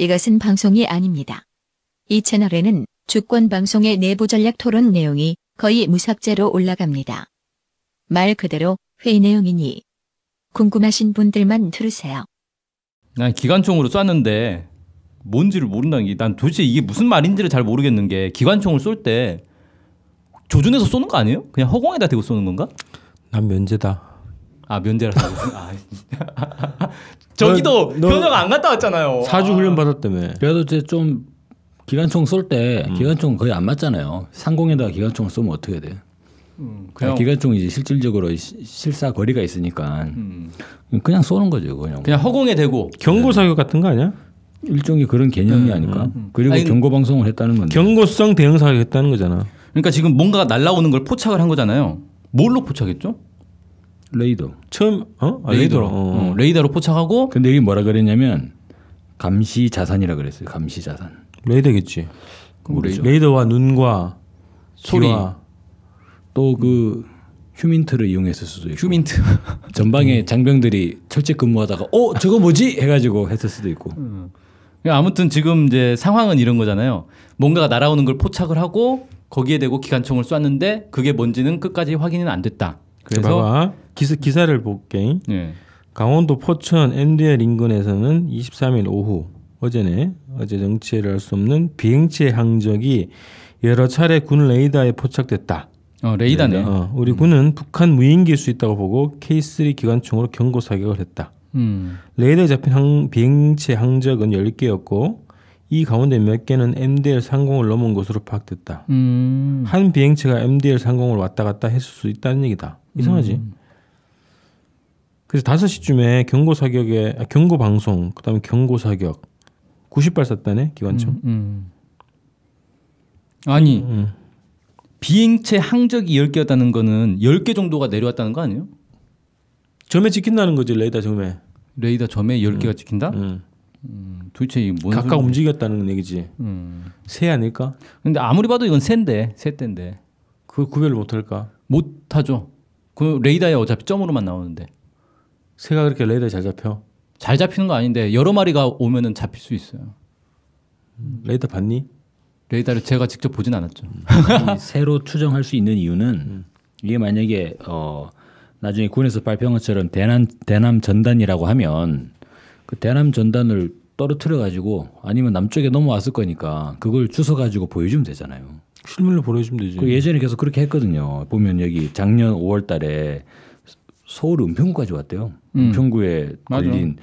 이것은 방송이 아닙니다. 이 채널에는 주권 방송의 내부 전략 토론 내용이 거의 무삭제로 올라갑니다. 말 그대로 회의 내용이니 궁금하신 분들만 들으세요. 난 기관총으로 쐈는데 뭔지를 모른다는 게 난 도대체 이게 무슨 말인지를 잘 모르겠는 게 기관총을 쏠 때 조준해서 쏘는 거 아니에요? 그냥 허공에다 대고 쏘는 건가? 난 면제다. 아 면제라서. 저기도 현역 안 갔다 왔잖아요. 사주 훈련 받았다며. 그래도 이제 좀 기관총 쏠 때 기관총 거의 안 맞잖아요. 상공에다가 기관총을 쏘면 어떻게 돼? 그냥 기관총이 이제 실질적으로 실사 거리가 있으니까 그냥 쏘는 거죠. 그냥 허공에 대고 경고 사격 같은 거 아니야? 일종의 그런 개념이 아닐까? 그리고 경고 방송을 했다는 건데. 경고성 대응 사격했다는 거잖아. 그러니까 지금 뭔가가 날아오는 걸 포착을 한 거잖아요. 뭘로 포착했죠? 레이더. 처음 레이더로. 레이더로 포착하고. 근데 이게 뭐라 그랬냐면 감시 자산이라 그랬어요. 감시 자산. 레이더겠지. 모르죠. 레이더와 눈과 소리. 또 그 휴민트를 이용했을 수도 있고. 휴민트. 전방에 장병들이 철제 근무하다가 저거 뭐지? 해가지고 했을 수도 있고. 아무튼 지금 이제 상황은 이런 거잖아요. 뭔가가 날아오는 걸 포착을 하고 거기에 대고 기관총을 쐈는데 그게 뭔지는 끝까지 확인은 안 됐다. 그래서 봐봐. 기사를 볼게. 네. 강원도 포천 MDL 인근에서는 23일 오후 어제 정체를 알 수 없는 비행체 항적이 여러 차례 군 레이더에 포착됐다. 레이더네. 우리 군은 북한 무인기일 수 있다고 보고 K3 기관총으로 경고 사격을 했다. 레이더에 잡힌 비행체 항적은 10개였고 이 가운데 몇 개는 MDL 상공을 넘은 것으로 파악됐다. 한 비행체가 MDL 상공을 왔다 갔다 했을 수 있다는 얘기다. 이상하지? 그래서 5시쯤에 경고 방송, 그다음에 경고 사격 90발 쐈다네 기관총. 아니 비행체 항적이 10개였다는 거는 10개 정도가 내려왔다는 거 아니에요? 점에 찍힌다는 거지. 레이더 점에. 레이더 점에 10개가 찍힌다? 도대체 이게 뭔 각각 소리야? 움직였다는 얘기지. 새 아닐까? 근데 아무리 봐도 이건 새인데. 그걸 구별을 못할까? 못하죠. 그 레이더에 어차피 점으로만 나오는데. 새가 그렇게 레이더에 잘 잡혀? 잘 잡히는 거 아닌데 여러 마리가 오면은 잡힐 수 있어요. 레이더 봤니? 레이더를 제가 직접 보진 않았죠. 새로 추정할 수 있는 이유는 이게 만약에 나중에 군에서 발표한 것처럼 대남 전단이라고 하면 그 대남 전단을 떨어뜨려 가지고 아니면 남쪽에 넘어왔을 거니까 그걸 주워 가지고 보여주면 되잖아요. 실물로 보여주면 되지. 그 예전에 계속 그렇게 했거든요. 보면 여기 작년 5월달에 서울 은평구까지 왔대요. 은평구에 걸린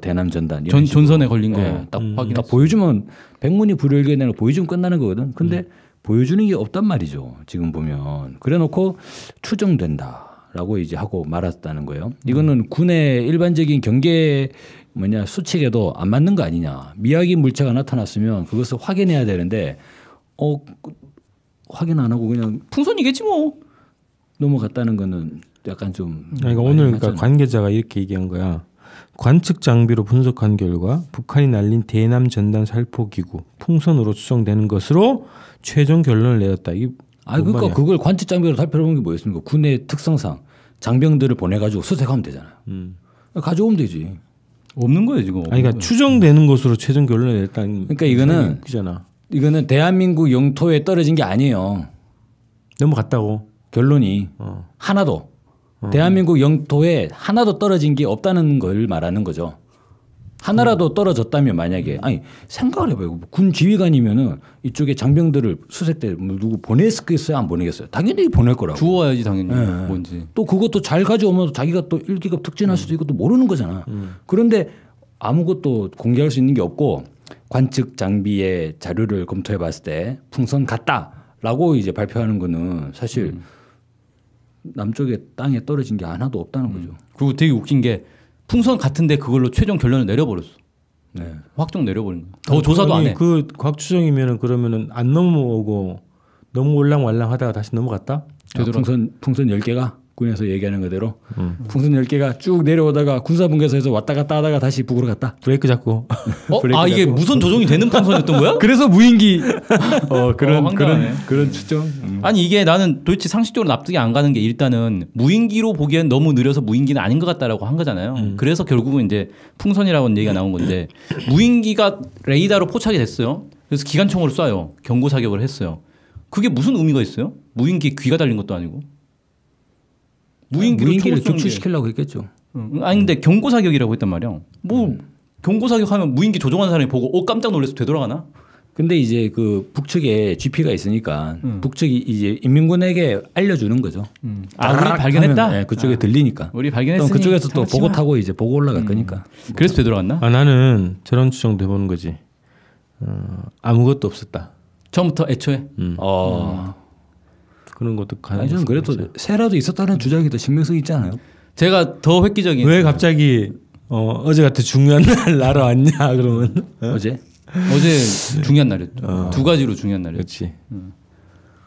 대남 전단 전선에 걸린 거 딱 확인. 딱 보여주면 백문이 불여일견으로 보여주면 끝나는 거거든. 근데 보여주는 게 없단 말이죠. 지금 보면 그래놓고 추정된다라고 이제 하고 말았다는 거예요. 이거는 군의 일반적인 경계 수칙에도 안 맞는 거 아니냐. 미확인 물체가 나타났으면 그것을 확인해야 되는데 확인 안 하고 그냥 풍선이겠지 뭐. 넘어갔다는 거는 약간 좀. 그러니까 오늘 그러니까 관계자가 이렇게 얘기한 거야. 관측 장비로 분석한 결과 북한이 날린 대남 전단 살포 기구 풍선으로 추정되는 것으로 최종 결론을 내렸다. 이게 그러니까 그걸 관측 장비로 살펴보는 게 뭐였습니까? 군의 특성상 장병들을 보내가지고 수색하면 되잖아요. 가져오면 되지. 없는 거예요 지금. 그러니까 추정되는 것으로 최종 결론을 내렸다는. 그러니까 이거는 대한민국 영토에 떨어진 게 아니에요. 넘어갔다고. 결론이 하나도. 대한민국 영토에 하나도 떨어진 게 없다는 걸 말하는 거죠. 하나라도 떨어졌다면 만약에 생각을 해봐요. 군 지휘관이면은 이쪽에 장병들을 수색대 누구 보냈겠어요? 안 보내겠어요? 당연히 보낼 거라고. 주워야지 당연히. 뭔지. 또 그것도 잘 가져오면 자기가 또 1기급 특진할 수도 있고 또 모르는 거잖아. 그런데 아무것도 공개할 수 있는 게 없고 관측 장비의 자료를 검토해 봤을 때 풍선 같다라고 이제 발표하는 거는 사실 남쪽의 땅에 떨어진 게 하나도 없다는 거죠. 그리고 되게 웃긴 게 풍선 같은데 그걸로 최종 결론을 내려버렸어. 네. 확정 내려버린 거야. 더 조사도 안 해. 그 과학 추정이면은 그러면은 안 넘어오고 너무 올랑말랑하다가 다시 넘어갔다? 풍선 10개가 군에서 얘기하는 그대로 풍선 10개가 쭉 내려오다가 군사분계선에서 왔다 갔다 하다가 다시 북으로 갔다. 브레이크 잡고. 아 이게 무선 조종이 되는 풍선이었던 거야? 그래서 무인기 그런 황당하네. 그런 추정. 아니 이게 나는 도대체 상식적으로 납득이 안 가는 게 일단은 무인기로 보기엔 너무 느려서 무인기는 아닌 것 같다라고 한 거잖아요. 그래서 결국은 이제 풍선이라고 얘기가 나온 건데 무인기가 레이더로 포착이 됐어요. 그래서 기관총으로 쏴요. 경고 사격을 했어요. 그게 무슨 의미가 있어요? 무인기 귀가 달린 것도 아니고. 무인기를 격추시키려고 했겠죠. 아니 근데 경고 사격이라고 했단 말이야. 뭐 경고 사격하면 무인기 조종하는 사람이 보고 깜짝 놀라서 되돌아가나? 근데 이제 그 북측에 GP가 있으니까 북측이 이제 인민군에게 알려주는 거죠. 아 우리 발견했다. 하면, 네, 그쪽에 들리니까. 우리 발견했으니 그쪽에서 또 보고 타고 이제 보고 올라갈 거니까. 그래서 되돌아갔나? 아 나는 저런 추정도 해보는 거지. 아무것도 없었다. 처음부터 애초에. 그런 것도 아니 저는 그래도 새라도 있었다는 주장이 더 신빙성이 있지 않아요? 제가 더 획기적인. 왜 갑자기 어제 같은 중요한 날 날아왔냐 그러면 어제 중요한 날이었죠. 두 가지로 중요한 날이었죠. 그렇지.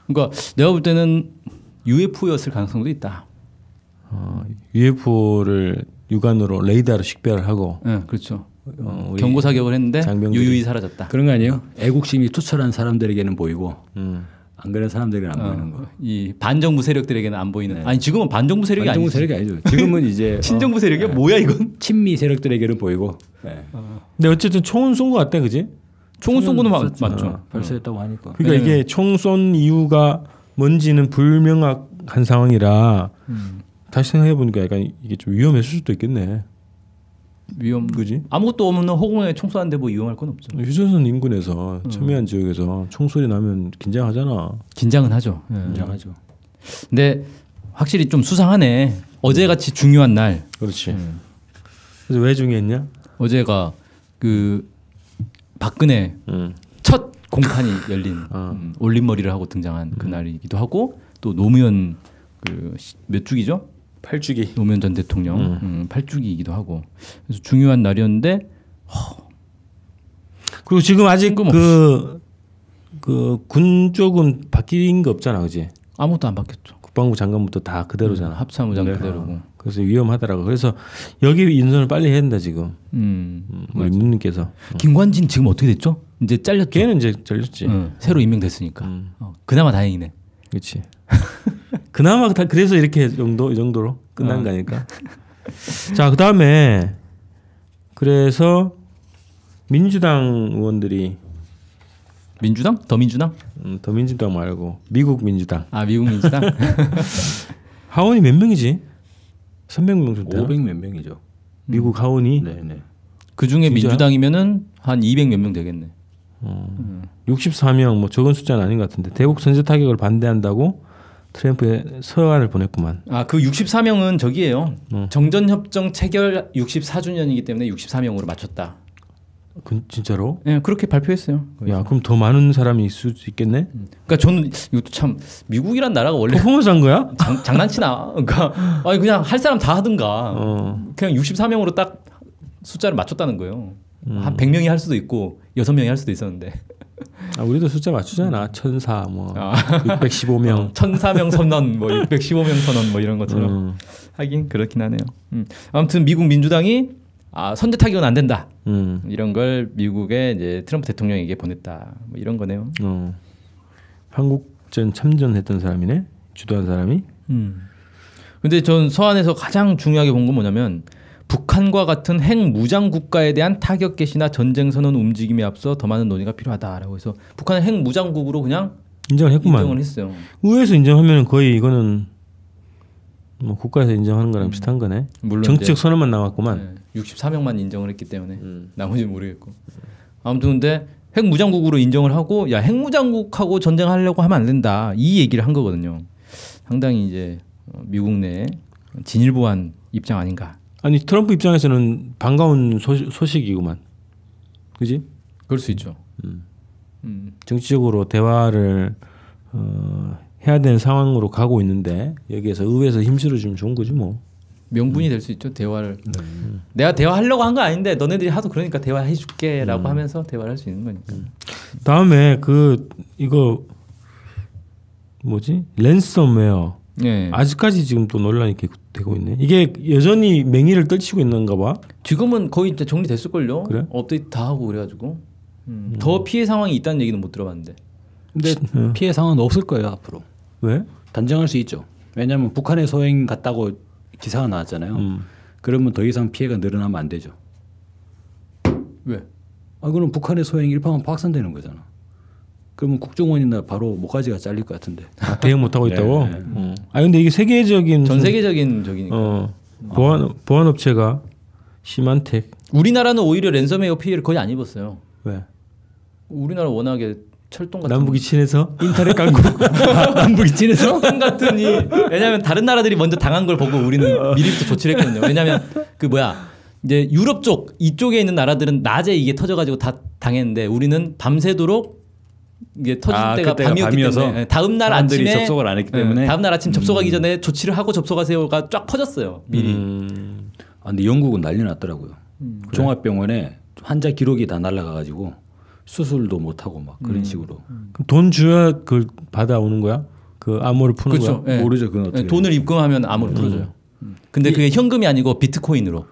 그러니까 내가 볼 때는 UFO였을 가능성도 있다. UFO를 육안으로 레이더로 식별을 하고. 네, 그렇죠. 우리 경고 사격을 했는데 장병들이. 유유히 사라졌다. 그런 거 아니에요? 애국심이 투철한 사람들에게는 보이고 안 그런 사람들에게는 안 보이는 거. 이 반정부 세력들에게는 안 보이는. 아니 지금은 반정부 세력이 반정부 아니지. 세력이 아니죠. 지금은 이제 친정부 세력이야? 뭐야 이건? 친미 세력들에게는 보이고. 네. 근데 어쨌든 총은 쏜 것 같다, 그지? 총을 쏜 거는 맞죠. 발사했다고 하니까. 그러니까 이게 총 쏜 이유가 뭔지는 불명확한 상황이라 다시 생각해 보니까 약간 이게 좀 위험했을 수도 있겠네. 그지? 아무것도 없는 허공에 총 쏘는데 뭐 위험할 건 없죠. 휴전선 인근에서 첨예한 지역에서 총소리 나면 긴장하잖아. 긴장은 하죠. 긴장하죠. 근데 확실히 좀 수상하네. 어제같이 중요한 날. 그렇지. 그래서 왜 중요했냐? 어제가 그 박근혜 첫 공판이 열린 올림머리를 하고 등장한 그날이기도 하고 또 노무현 그 몇 주기죠? 8주기. 노무현 전 대통령 8주기이기도 하고 그래서 중요한 날이었는데 그리고 지금 아직 뜬금없이. 그 군 쪽은 바뀐 거 없잖아, 그지? 아무것도 안 바뀌었죠. 국방부 장관부터 다 그대로잖아. 합참의장 그대로고. 그래서 위험하더라고. 그래서 여기 인선을 빨리 해야 된다 지금. 우리 민님께서. 김관진 지금 어떻게 됐죠? 이제 잘렸죠. 걔는 이제 잘렸지. 새로 임명됐으니까. 그나마 다행이네. 그렇지. 그나마 그래서 이렇게 이 정도로 끝난 거 아닐까? 자, 그다음에 그래서 민주당 의원들이 민주당? 더 민주당? 더 민주당 말고 미국 민주당. 아 미국 민주당? 하원이 몇 명이지? 300명 정도. 500 몇 명이죠. 미국 하원이. 네네. 그 중에 진짜요? 민주당이면은 한 200 몇 명 되겠네. 64명 뭐 적은 숫자는 아닌 것 같은데 대북 선제 타격을 반대한다고 트럼프에 서한을 보냈구만. 아 그 64명은 저기예요. 정전협정 체결 64주년이기 때문에 64명으로 맞췄다. 진짜로? 네, 그렇게 발표했어요. 야, 그럼 더 많은 사람이 있을 수 있겠네? 그러니까 저는 이것도 참 미국이란 나라가 원래 퍼포먼스 한 거야? 장난치나. 그러니까 아니 그냥 할 사람 다 하든가. 그냥 64명으로 딱 숫자를 맞췄다는 거예요. 한 100명이 할 수도 있고 6명이 할 수도 있었는데. 아, 우리도 숫자 맞추잖아. 1004 뭐 615명. 1004명 선언 뭐 615명 선언 뭐 이런 것처럼. 하긴 그렇긴 하네요. 아무튼 미국 민주당이 선제 타격은 안 된다. 이런 걸 미국의 이제 트럼프 대통령에게 보냈다. 뭐 이런 거네요. 한국전 참전했던 사람이네. 주도한 사람이. 근데 전 서한에서 가장 중요하게 본 건 뭐냐면 북한과 같은 핵 무장 국가에 대한 타격 개시나 전쟁 선언 움직임에 앞서 더 많은 논의가 필요하다라고 해서 북한은 핵 무장국으로 그냥 인정을 했구만. 인정을 했어요. 의회에서 인정하면 거의 이거는 뭐 국가에서 인정하는 거랑 비슷한 거네. 물론 정치적 선언만 남았구만. 네, 64명만 인정을 했기 때문에 나머지는 모르겠고. 아무튼 근데 핵 무장국으로 인정을 하고 야 핵 무장국하고 전쟁하려고 하면 안 된다 이 얘기를 한 거거든요. 상당히 이제 미국 내 진일보한 입장 아닌가. 아니 트럼프 입장에서는 반가운 소식이구만. 그지? 그럴 수 있죠. 정치적으로 대화를 해야 되는 상황으로 가고 있는데 여기에서 의회에서 힘실어주면 좋은 거지 뭐. 명분이 될 수 있죠. 대화를. 내가 대화하려고 한 거 아닌데 너네들이 하도 그러니까 대화해줄게라고 하면서 대화를 할 수 있는 거니까. 다음에 이거 뭐지? 랜섬웨어 네. 아직까지 지금 또 논란이 되고 있네. 이게 여전히 맹위를 떨치고 있는가 봐. 지금은 거의 이제 정리됐을걸요. 그래? 업데이트 다 하고 그래가지고 더 피해 상황이 있다는 얘기는 못 들어봤는데. 근데 피해 상황은 없을 거예요 앞으로. 왜? 단정할 수 있죠. 왜냐하면 북한의 소행 같다고 기사가 나왔잖아요. 그러면 더 이상 피해가 늘어나면 안 되죠. 왜? 그럼 북한의 소행 일파만 확산되는 거잖아. 그러면 국정원이나 바로 목까지가 잘릴 것 같은데. 대응 못 하고 있다고? 네. 근데 이게 세계적인 전 세계적인 적이니까. 보안 업체가 시만텍. 우리나라는 오히려 랜섬웨어 피해를 거의 안 입었어요. 왜? 우리나라 워낙에 철동 같은 남북이 친해서? 인터넷 강국. 남북이 친해서? 철동 같으니 왜냐하면 다른 나라들이 먼저 당한 걸 보고 우리는 미리부터 조치를 했거든요. 왜냐하면 이제 유럽 쪽 이쪽에 있는 나라들은 낮에 이게 터져가지고 다 당했는데 우리는 밤새도록 이게 터질 때가 밤이었기 때문에 다음 날 아침에 접속을 안 했기 때문에 다음 날 아침 접속하기 전에 조치를 하고 접속하세요가 쫙 퍼졌어요. 미리. 근데 영국은 난리 났더라고요. 종합병원에 환자 기록이 다 날라가가지고 수술도 못 하고 막 그런 식으로. 그럼 돈 줘야 그걸 받아오는 거야? 그 암호를 푸는 그렇죠. 거야? 네. 모르죠. 그건 어떻게. 돈을 입금하면 암호를 풀어줘요. 근데 그게 현금이 아니고 비트코인으로.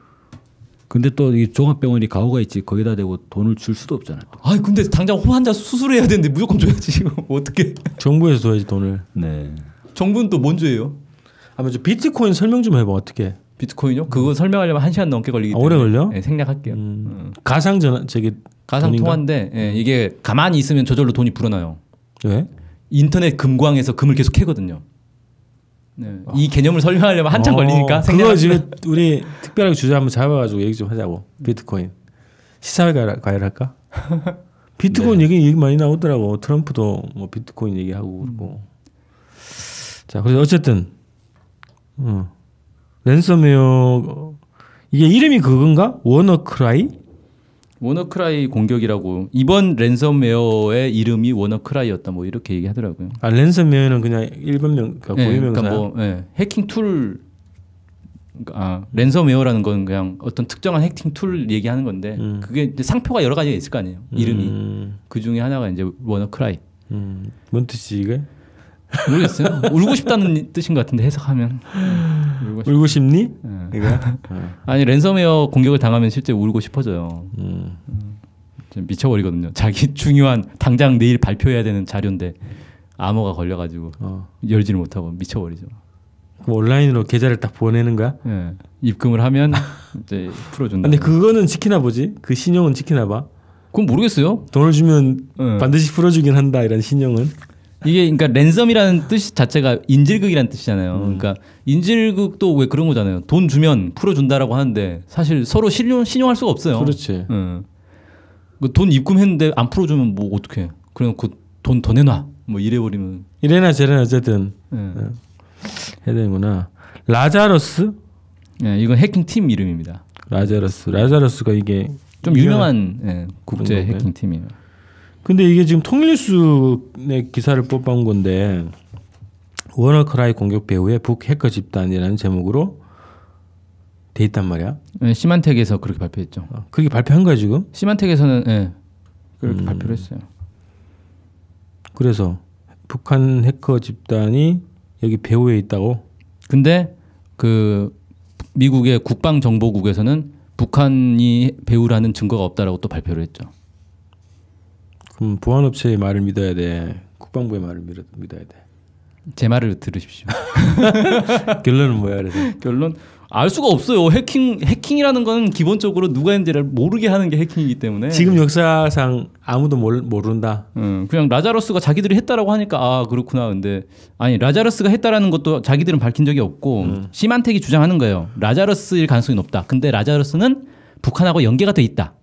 근데 또 이 종합병원이 가오가 있지 거기다 대고 돈을 줄 수도 없잖아요. 또. 근데 당장 환자 수술해야 되는데 무조건 줘야지 지금 어떻게? 정부에서 줘야지 돈을. 네. 정부는 또 뭔 죄예요? 먼저 비트코인 설명 좀 해봐. 어떻게? 비트코인요? 그거 설명하려면 1시간 넘게 걸리기 때문에. 오래 걸려? 네, 생략할게요. 가상 가상 통화인데 이게 가만히 있으면 저절로 돈이 불어나요. 왜? 인터넷 금광에서 금을 계속 캐거든요. 네. 이 개념을 설명하려면 한참 걸리니까. 그거 지금 우리 특별하게 주제 한번 잡아가지고 얘기 좀 하자고. 비트코인. 시사회 가열할까? 비트코인 얘기 많이 나오더라고. 트럼프도 뭐 비트코인 얘기하고 그러고. 자, 그래서 어쨌든 랜섬웨어 이게 이름이 그건가? 워너크라이? 워너크라이 공격이라고 이번 랜섬웨어의 이름이 워너크라이였다 뭐 이렇게 얘기하더라고요. 랜섬웨어는 그냥 일반명 고유명사야. 해킹 툴 랜섬웨어라는 건 그냥 어떤 특정한 해킹 툴 얘기하는 건데 그게 이제 상표가 여러 가지가 있을 거 아니에요. 이름이 그 중에 하나가 이제 워너크라이. 뭔 뜻이지 이게? 모르겠어요. 울고 싶다는 뜻인 것 같은데 해석하면 울고 싶니? 아니 랜섬웨어 공격을 당하면 실제 울고 싶어져요. 미쳐버리거든요. 자기 중요한 당장 내일 발표해야 되는 자료인데 암호가 걸려가지고 열지를 못하고 미쳐버리죠. 그럼 온라인으로 계좌를 딱 보내는 거야? 네. 입금을 하면 이제 풀어준다. 근데 그거는 지키나 보지? 그 신용은 지키나 봐? 그건 모르겠어요. 돈을 주면 반드시 풀어주긴 한다 이런 신용은? 이게 그러니까 랜섬이라는 뜻 자체가 인질극이라는 뜻이잖아요. 그러니까 인질극도 왜 그런 거잖아요. 돈 주면 풀어준다라고 하는데 사실 서로 신용할 수가 없어요. 그렇지. 돈 입금했는데 안 풀어주면 뭐 어떡해. 그래놓고 돈 더 내놔. 뭐 이래버리면. 이래나 저래나 어쨌든 해야 되는구나. 라자러스? 네, 이건 해킹팀 이름입니다. 라자러스가 이게 좀 유명한 국제 해킹팀이에요. 근데 이게 지금 통일뉴스의 기사를 뽑아온 건데 워너크라이 공격 배후에 북 해커 집단이라는 제목으로 돼 있단 말이야. 네, 시만텍에서 그렇게 발표했죠. 그렇게 발표한 거야 지금? 시만텍에서는 그렇게 발표를 했어요. 그래서 북한 해커 집단이 여기 배후에 있다고? 근데 그 미국의 국방정보국에서는 북한이 배후라는 증거가 없다라고 또 발표를 했죠. 그럼 보안업체의 말을 믿어야 돼? 국방부의 말을 믿어야 돼? 제 말을 들으십시오. 결론은 뭐야 그래서? 결론 알 수가 없어요. 해킹이라는 건 기본적으로 누가 했는지를 모르게 하는 게 해킹이기 때문에 지금 역사상 아무도 모른다. 그냥 라자러스가 자기들이 했다라고 하니까 그렇구나. 근데 아니 라자러스가 했다라는 것도 자기들은 밝힌 적이 없고 시만텍이 주장하는 거예요. 라자러스일 가능성이 높다. 근데 라자러스는 북한하고 연계가 돼 있다.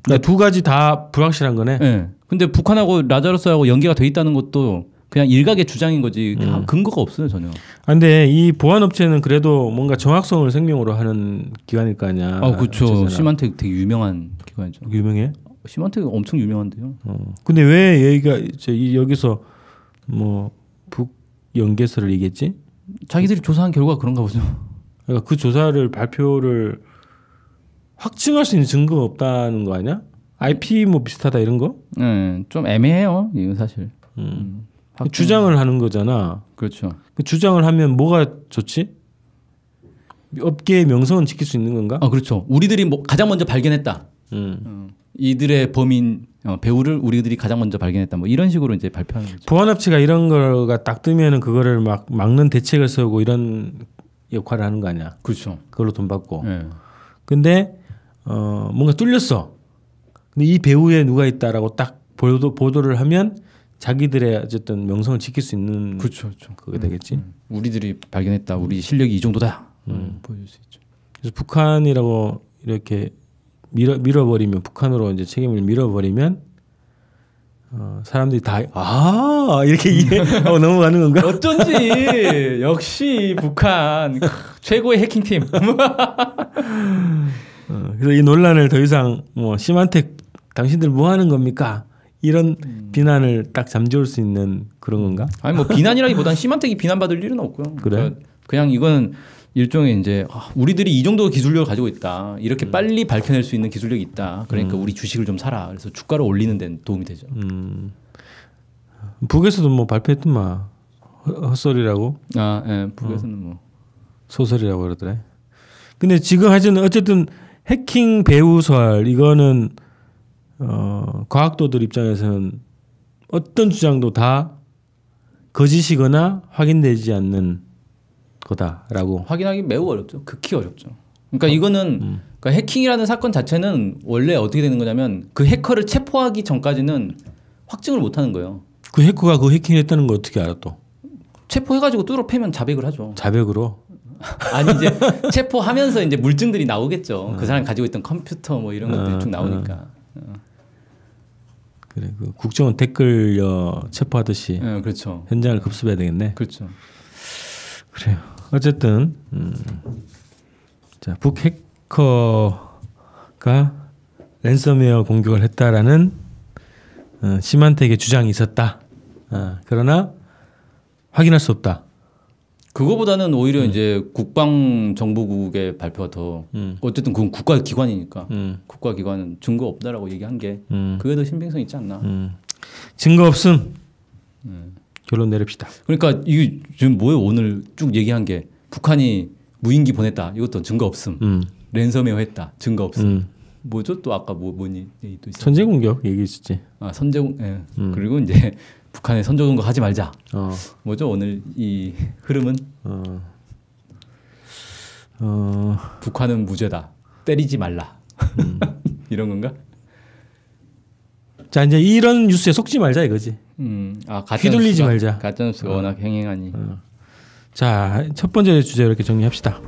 그러니까 두 가지 다 불확실한 거네. 네. 근데 북한하고 라자러스하고 연계가 돼 있다는 것도 그냥 일각의 주장인 거지 근거가 없어요 전혀. 근데 이 보안업체는 그래도 뭔가 정확성을 생명으로 하는 기관일 거 아니야. 그렇죠. 시만텍 되게 유명한 기관이죠. 유명해? 시만텍 엄청 유명한데요. 근데 왜 얘기가 여기서 뭐 북 연계설을 얘기했지? 자기들이 조사한 결과가 그런가 보죠. 그러니까 그 조사를 발표를 확증할 수 있는 증거가 없다는 거 아니야? IP 뭐 비슷하다 이런 거? 네, 좀 애매해요. 이건 사실. 주장을 하는 거잖아. 그렇죠. 그 주장을 하면 뭐가 좋지? 업계의 명성은 지킬 수 있는 건가? 그렇죠. 우리들이 뭐 가장 먼저 발견했다. 이들의 범인 배우를 우리들이 가장 먼저 발견했다. 뭐 이런 식으로 이제 발표하는 거죠. 보안업체가 이런 거가 딱 뜨면은 그거를 막 막는 대책을 세우고 이런 역할을 하는 거 아니야? 그렇죠. 그걸로 돈 받고. 네. 근데 뭔가 뚫렸어. 근데 이 배우에 누가 있다라고 딱 보도를 하면 자기들의 어쨌든 명성을 지킬 수 있는 그렇죠. 그게 되겠지. 우리들이 발견했다. 우리 실력이 이 정도다. 보여줄 수 있죠. 그래서 북한이라고 이렇게 밀어버리면 북한으로 이제 책임을 밀어버리면 사람들이 다 이렇게 이해하고 넘어가는 건가? 어쩐지 역시 북한 최고의 해킹팀. 그래서 이 논란을 더 이상 뭐 시만텍 당신들 뭐 하는 겁니까? 이런 비난을 딱 잠재울 수 있는 그런 건가? 아니 뭐 비난이라기보단 시만텍이 비난받을 일은 없고요. 그래? 그냥 이건 일종의 이제 우리들이 이 정도 기술력을 가지고 있다. 이렇게 빨리 밝혀낼 수 있는 기술력이 있다. 그러니까 우리 주식을 좀 사라. 그래서 주가를 올리는 데는 도움이 되죠. 북에서도 뭐 발표했더만 헛소리라고. 예. 북에서는 뭐 소설이라고 그러더래. 근데 지금 하여튼 어쨌든 해킹 배우설 이거는 과학도들 입장에서는 어떤 주장도 다 거짓이거나 확인되지 않는 거다라고 확인하기 매우 어렵죠. 극히 어렵죠. 그러니까 이거는 그러니까 해킹이라는 사건 자체는 원래 어떻게 되는 거냐면 그 해커를 체포하기 전까지는 확증을 못 하는 거예요. 그 해커가 그 해킹했다는 거 어떻게 알아 또? 체포해가지고 뚫어 패면 자백을 하죠. 자백으로? 아니 이제 체포하면서 이제 물증들이 나오겠죠. 그 사람 가지고 있던 컴퓨터 뭐 이런 것들이 쭉 나오니까. 그래 그 국정원 댓글려 체포하듯이. 그렇죠. 현장을 급습해야 되겠네. 그렇죠. 그래요. 어쨌든 자 북해커가 랜섬웨어 공격을 했다라는 시만텍의 주장이 있었다. 그러나 확인할 수 없다. 그거보다는 오히려 이제 국방정보국의 발표가 더 어쨌든 그건 국가기관이니까 국가기관은 증거 없다라고 얘기한 게 그게 더 신빙성 있지 않나. 증거 없음. 결론 내립시다. 그러니까 이게 지금 뭐예요? 오늘 쭉 얘기한 게 북한이 무인기 보냈다. 이것도 증거 없음. 랜섬웨어 했다. 증거 없음. 뭐죠? 또 아까 뭔 얘기 또 있었죠? 선제 공격 얘기했었지. 선제공. 예. 그리고 이제 북한에 선제 공격 하지 말자. 뭐죠? 오늘 이 흐름은 북한은 무죄다. 때리지 말라. 이런 건가? 자 이제 이런 뉴스에 속지 말자 이거지. 휘둘리지 말자. 가짜뉴스가 워낙 행행하니. 자 첫 번째 주제 이렇게 정리합시다.